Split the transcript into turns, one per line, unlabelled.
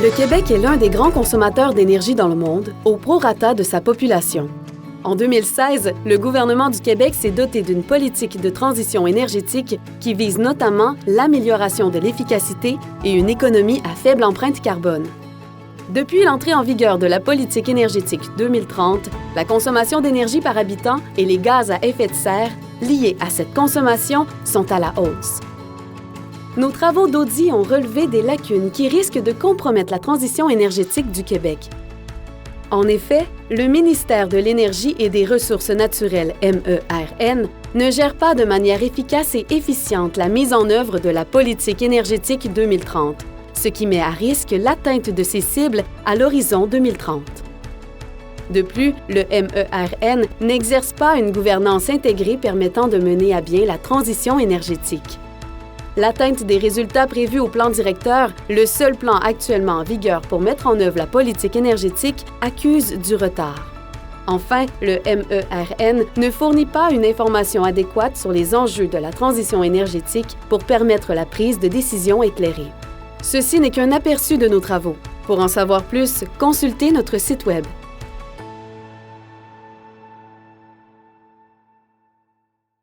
Le Québec est l'un des grands consommateurs d'énergie dans le monde, au prorata de sa population. En 2016, le gouvernement du Québec s'est doté d'une politique de transition énergétique qui vise notamment l'amélioration de l'efficacité et une économie à faible empreinte carbone. Depuis l'entrée en vigueur de la politique énergétique 2030, la consommation d'énergie par habitant et les gaz à effet de serre liés à cette consommation sont à la hausse. Nos travaux d'audit ont relevé des lacunes qui risquent de compromettre la transition énergétique du Québec. En effet, le ministère de l'Énergie et des Ressources naturelles, MERN, ne gère pas de manière efficace et efficiente la mise en œuvre de la politique énergétique 2030, ce qui met à risque l'atteinte de ces cibles à l'horizon 2030. De plus, le MERN n'exerce pas une gouvernance intégrée permettant de mener à bien la transition énergétique. L'atteinte des résultats prévus au plan directeur, le seul plan actuellement en vigueur pour mettre en œuvre la politique énergétique, accuse du retard. Enfin, le MERN ne fournit pas une information adéquate sur les enjeux de la transition énergétique pour permettre la prise de décision éclairée. Ceci n'est qu'un aperçu de nos travaux. Pour en savoir plus, consultez notre site Web.